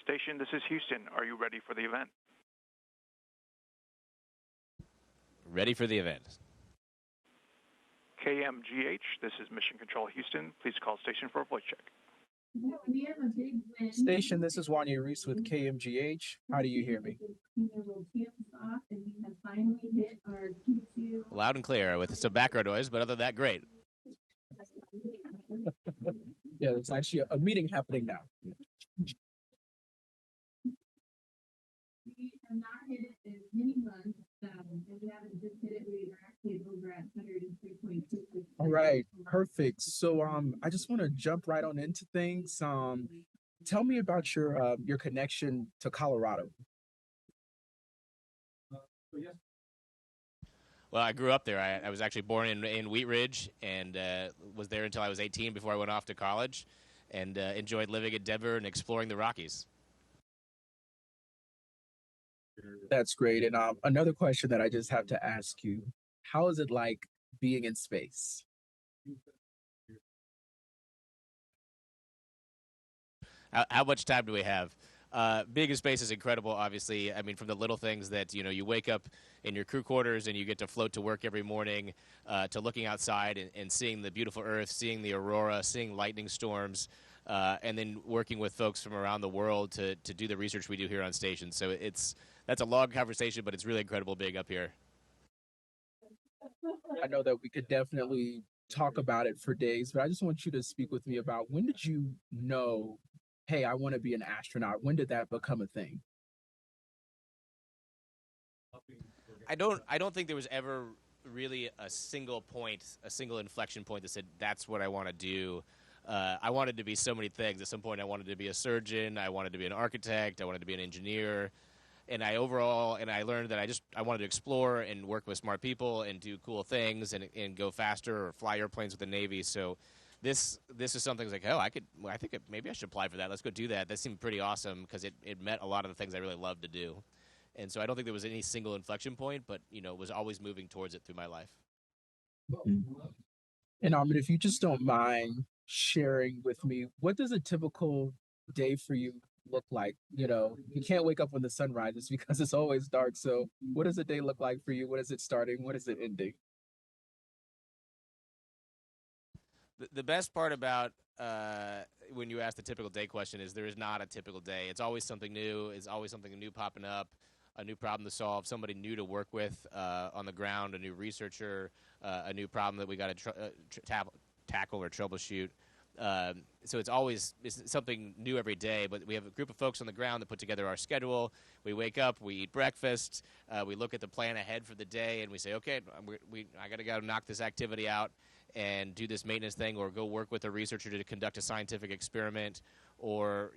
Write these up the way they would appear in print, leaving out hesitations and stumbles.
Station, this is Houston. Are you ready for the event? Ready for the event. KMGH, this is Mission Control Houston. Please call station for a voice check. Station, this is Wanya Reese with KMGH. How do you hear me? Loud and clear with some background noise, but other than that, great. Yeah, there's actually a meeting happening now. We have not hit it in many months, and we haven't just hit it. We are actually over at 103.2. All right, perfect. So I just want to jump right on into things. Tell me about your connection to Colorado. Well, I grew up there. I was actually born in Wheat Ridge and was there until I was 18 before I went off to college, and enjoyed living in Denver and exploring the Rockies. That's great. And another question that I just have to ask you, how is it like being in space? How much time do we have? Being in space is incredible, obviously. I mean, from the little things that, you wake up in your crew quarters and you get to float to work every morning, to looking outside and seeing the beautiful Earth, seeing the aurora, seeing lightning storms, and then working with folks from around the world to do the research we do here on station. So that's a long conversation, but it's really incredible being up here. I know that we could definitely talk about it for days, but I just want you to speak with me about, when did you know, hey, I want to be an astronaut? When did that become a thing? I don't think there was ever really a single inflection point that said, that's what I want to do. I wanted to be so many things. At some point, I wanted to be a surgeon. I wanted to be an architect. I wanted to be an engineer. And I learned that I wanted to explore and work with smart people and do cool things and go faster or fly airplanes with the Navy. So this is something that's like, maybe I should apply for that. Let's go do that. That seemed pretty awesome because it met a lot of the things I really love to do. And so I don't think there was any single inflection point, but, was always moving towards it through my life. And if you just don't mind sharing with me, what does a typical day for you look like? You can't wake up when the sun rises because it's always dark. So what does a day look like for you? What is it starting? What is it ending? The best part about when you ask the typical day question is there is not a typical day. It's always something new. It's always something new popping up, a new problem to solve, somebody new to work with on the ground, a new researcher, a new problem that we got to tackle or troubleshoot. So it's something new every day, but we have a group of folks on the ground that put together our schedule. We wake up, we eat breakfast, we look at the plan ahead for the day, and we say, okay, I got to go knock this activity out and do this maintenance thing, or go work with a researcher to conduct a scientific experiment, or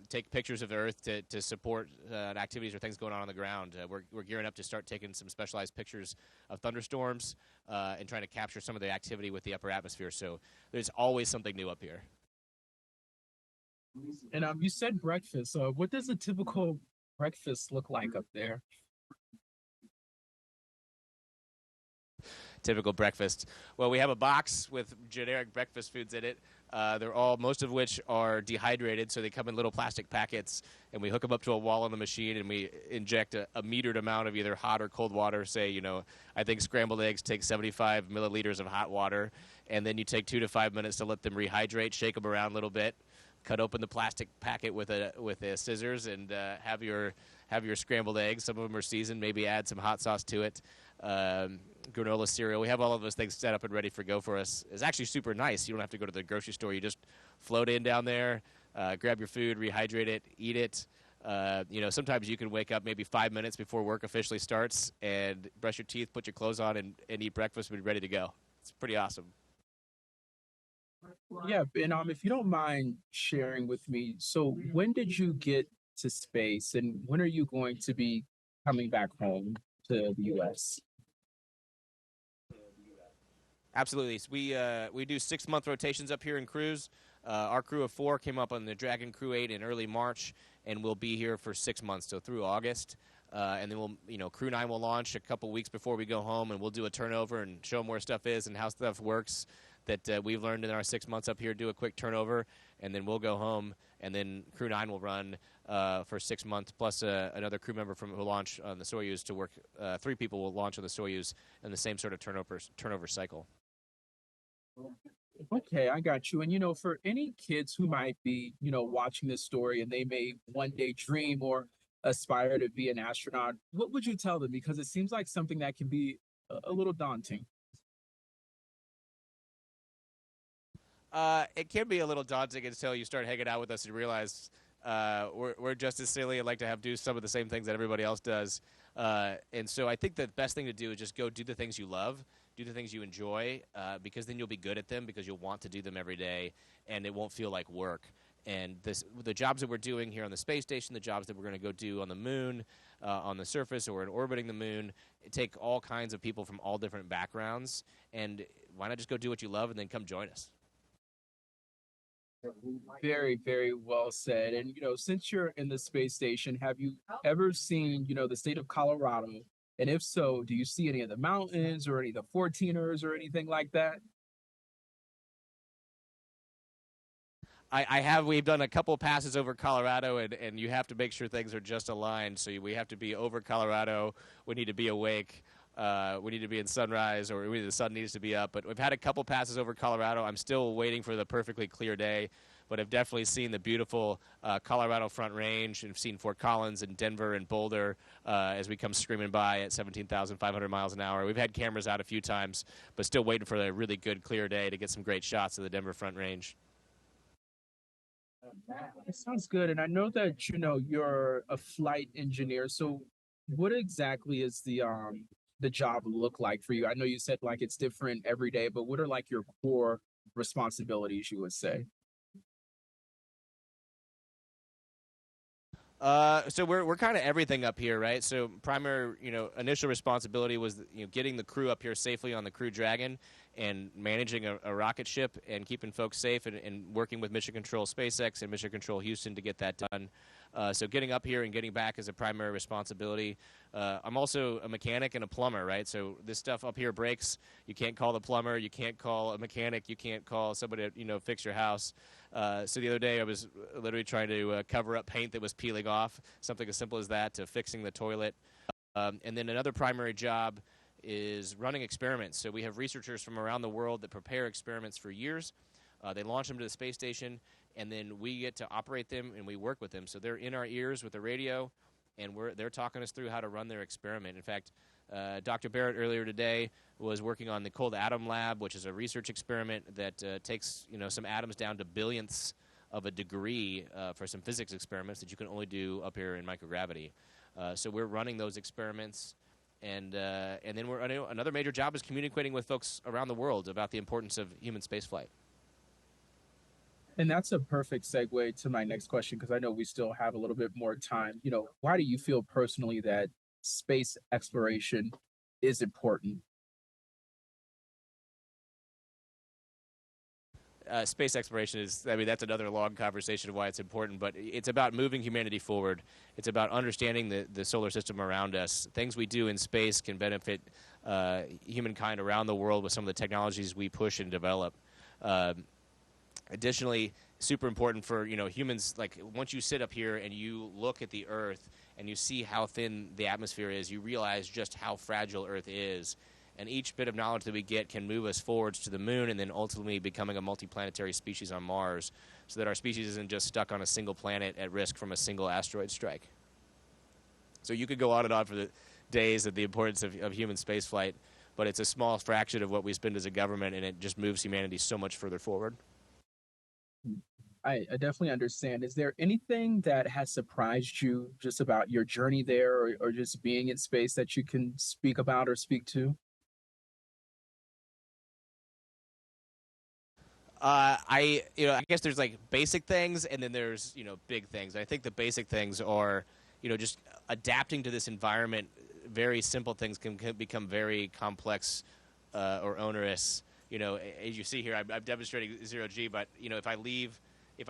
take pictures of Earth to support activities or things going on the ground. We're gearing up to start taking some specialized pictures of thunderstorms and trying to capture some of the activity with the upper atmosphere. So there's always something new up here. And you said breakfast. What does a typical breakfast look like up there? Typical breakfast. Well, we have a box with generic breakfast foods in it. Most of which are dehydrated, so they come in little plastic packets, and we hook them up to a wall on the machine, and we inject a metered amount of either hot or cold water. Say, I think scrambled eggs take 75 milliliters of hot water, and then you take 2 to 5 minutes to let them rehydrate, shake them around a little bit, cut open the plastic packet with a scissors, and have your scrambled eggs. Some of them are seasoned. Maybe add some hot sauce to it. Granola cereal. We have all of those things set up and ready for go for us. It's actually super nice. You don't have to go to the grocery store. You just float in down there, grab your food, rehydrate it, eat it. Sometimes you can wake up maybe 5 minutes before work officially starts and brush your teeth, put your clothes on, and eat breakfast and be ready to go. It's pretty awesome. Yeah, and if you don't mind sharing with me, so when did you get to space, and when are you going to be coming back home to the U.S.? Absolutely. So we do 6-month rotations up here in crews. Our crew of 4 came up on the Dragon Crew 8 in early March, and we'll be here for 6 months, so through August. And then Crew 9 will launch a couple weeks before we go home, and we'll do a turnover and show them where stuff is and how stuff works. that we've learned in our 6 months up here. Do a quick turnover, and then we'll go home, and then Crew 9 will run for 6 months, plus another crew member who will launch on the Soyuz to work. 3 people will launch on the Soyuz in the same sort of turnover cycle. Okay, I got you. And, for any kids who might be, watching this story and they may one day dream or aspire to be an astronaut, what would you tell them? Because it seems like something that can be a little daunting. It can be a little daunting until you start hanging out with us and realize we're just as silly and like to do some of the same things that everybody else does. And so I think the best thing to do is just go do the things you love, do the things you enjoy, because then you'll be good at them because you'll want to do them every day, and it won't feel like work. And the jobs that we're doing here on the space station, the jobs that we're going to go do on the moon, on the surface, or in orbiting the moon, take all kinds of people from all different backgrounds. And why not just go do what you love and then come join us? Very, very well said. And, since you're in the space station, have you ever seen, the state of Colorado? And if so, do you see any of the mountains or any of the 14ers or anything like that? I have. We've done a couple passes over Colorado, and you have to make sure things are just aligned. So we have to be over Colorado. We need to be awake. We need to be in sunrise, or the sun needs to be up. But we've had a couple passes over Colorado. I'm still waiting for the perfectly clear day, but I've definitely seen the beautiful Colorado Front Range, and seen Fort Collins and Denver and Boulder as we come screaming by at 17,500 miles an hour. We've had cameras out a few times, but still waiting for a really good clear day to get some great shots of the Denver Front Range. That sounds good. And I know that, you're a flight engineer. So what exactly is the job look like for you? I know you said like it's different every day, but what are like your core responsibilities, you would say? So we're kind of everything up here, right? So primary, initial responsibility was, getting the crew up here safely on the Crew Dragon and managing a rocket ship and keeping folks safe and working with Mission Control SpaceX and Mission Control Houston to get that done. So getting up here and getting back is a primary responsibility. I'm also a mechanic and a plumber, right? So this stuff up here breaks. You can't call the plumber. You can't call a mechanic. You can't call somebody to, fix your house. So the other day I was literally trying to cover up paint that was peeling off, something as simple as that, to fixing the toilet. And then another primary job is running experiments. So we have researchers from around the world that prepare experiments for years. They launch them to the space station, and then we get to operate them and we work with them. So they're in our ears with the radio, and they're talking us through how to run their experiment. In fact, Dr. Barrett earlier today was working on the Cold Atom Lab, which is a research experiment that takes some atoms down to billionths of a degree for some physics experiments that you can only do up here in microgravity. So we're running those experiments, and then another major job is communicating with folks around the world about the importance of human spaceflight. And that's a perfect segue to my next question, because I know we still have a little bit more time. Why do you feel personally that space exploration is important? Space exploration that's another long conversation of why it's important, but it's about moving humanity forward. It's about understanding the solar system around us. Things we do in space can benefit humankind around the world with some of the technologies we push and develop. Additionally, super important for humans. Like, once you sit up here and you look at the Earth and you see how thin the atmosphere is, you realize just how fragile Earth is. And each bit of knowledge that we get can move us forwards to the moon, and then ultimately becoming a multiplanetary species on Mars, so that our species isn't just stuck on a single planet at risk from a single asteroid strike. So you could go on and on for the days of the importance of human spaceflight, but it's a small fraction of what we spend as a government, and it just moves humanity so much further forward. I definitely understand. Is there anything that has surprised you just about your journey there, or just being in space, that you can speak about or speak to? I guess there's like basic things, and then there's big things. I think the basic things are just adapting to this environment. Very simple things can become very complex or onerous. As you see here, I'm demonstrating zero-G, but if I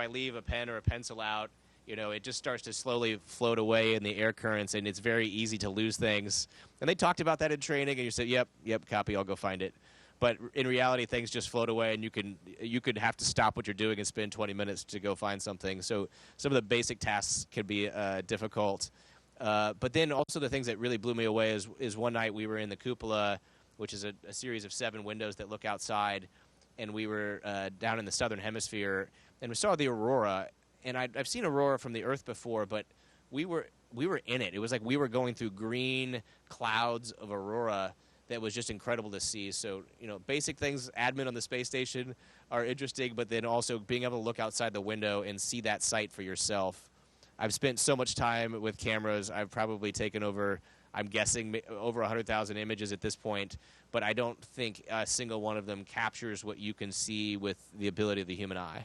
leave a pen or a pencil out, it just starts to slowly float away in the air currents, and it's very easy to lose things. And they talked about that in training, and you said, yep, copy, I'll go find it. But in reality, things just float away, and you could have to stop what you're doing and spend 20 minutes to go find something. So some of the basic tasks can be difficult. But then also the things that really blew me away is one night we were in the cupola, which is a series of 7 windows that look outside, and we were down in the southern hemisphere, and we saw the aurora. And I've seen aurora from the Earth before, but we were in it. It was like we were going through green clouds of aurora that was just incredible to see. So, basic things, admin on the space station are interesting, but then also being able to look outside the window and see that sight for yourself. I've spent so much time with cameras. I've probably taken over, I'm guessing, over 100,000 images at this point, but I don't think a single one of them captures what you can see with the ability of the human eye.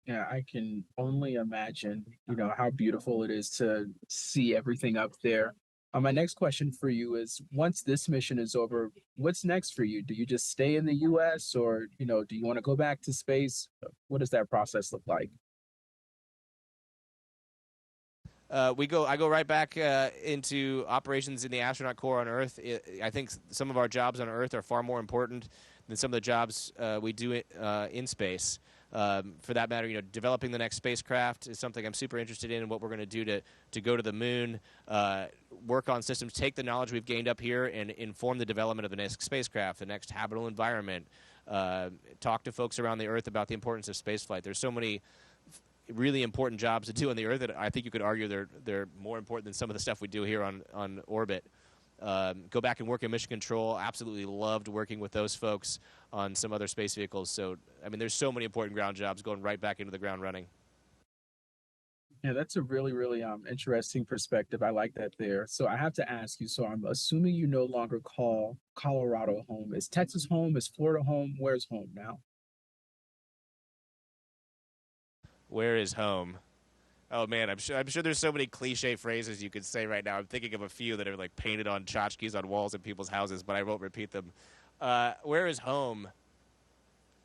Yeah, I can only imagine, how beautiful it is to see everything up there. My next question for you is, once this mission is over, what's next for you? Do you just stay in the US, or, do you want to go back to space? What does that process look like? I go right back into operations in the astronaut corps on Earth. I think some of our jobs on Earth are far more important than some of the jobs we do in space. For that matter, developing the next spacecraft is something I'm super interested in, and what we're going to do to go to the moon, work on systems, take the knowledge we've gained up here and inform the development of the next spacecraft, the next habitable environment, talk to folks around the Earth about the importance of spaceflight. There's so many really important jobs to do on the Earth that I think you could argue they're more important than some of the stuff we do here on orbit. Go back and work in mission control. Absolutely loved working with those folks on some other space vehicles. So, there's so many important ground jobs, going right back into the ground running. Yeah, that's a really, really interesting perspective. I like that there. So I have to ask you, so I'm assuming you no longer call Colorado home. Is Texas home? Is Florida home? Where's home now? Where is home? Oh man, I'm sure there's so many cliche phrases you could say right now. I'm thinking of a few that are like painted on tchotchkes on walls in people's houses, but I won't repeat them. Where is home?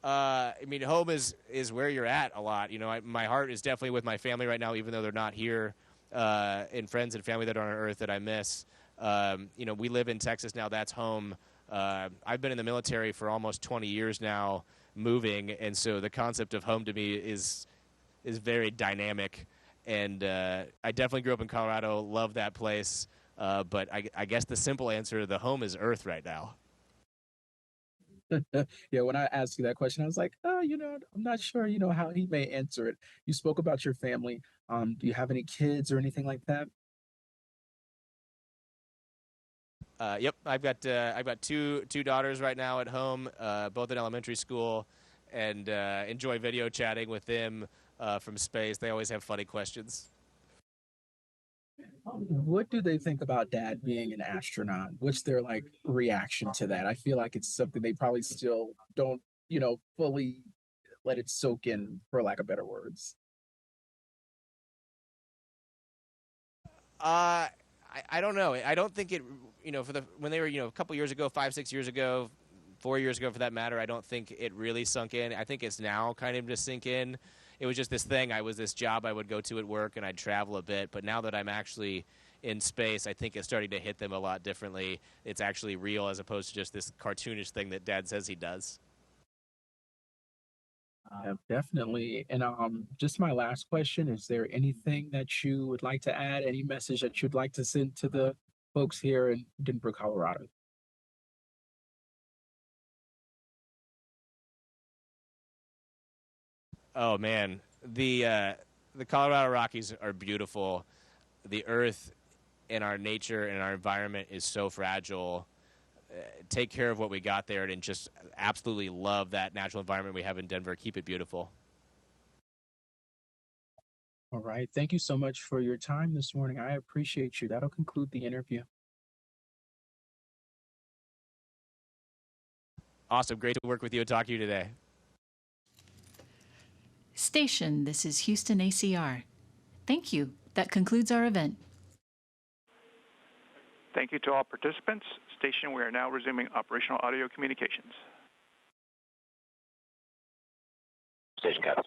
Home is where you're at a lot. My heart is definitely with my family right now, even though they're not here, and friends and family that are on Earth that I miss. We live in Texas now. That's home. I've been in the military for almost 20 years now, moving, and so the concept of home to me is very dynamic. And I definitely grew up in Colorado, love that place. But I guess the simple answer, the home is Earth right now. Yeah, when I asked you that question, I was like, oh, I'm not sure, how he may answer it. You spoke about your family. Do you have any kids or anything like that? Yep, I've got two daughters right now at home, both in elementary school, and enjoy video chatting with them from space. They always have funny questions. What do they think about dad being an astronaut? What's their reaction to that? I feel like it's something they probably still don't, fully let it soak in, for lack of better words. I don't know. I don't think it, when they were, a couple years ago, 5, 6 years ago, 4 years ago for that matter, I don't think it really sunk in. I think it's now kind of just sink in. It was just this thing. I was this job I would go to at work, and I'd travel a bit. But now that I'm actually in space, I think it's starting to hit them a lot differently. It's actually real as opposed to just this cartoonish thing that Dad says he does. Yeah, definitely. And just my last question, is there anything that you would like to add? Any message that you'd like to send to the folks here in Denver, Colorado? Oh man, the Colorado Rockies are beautiful. The Earth and our nature and our environment is so fragile. Take care of what we got there, and just absolutely love that natural environment we have in Denver. Keep it beautiful. All right. Thank you so much for your time this morning. I appreciate you. That'll conclude the interview. Awesome. Great to work with you and talk to you today. Station, this is Houston ACR. Thank you. That concludes our event. Thank you to all participants. Station, we are now resuming operational audio communications. Station cut.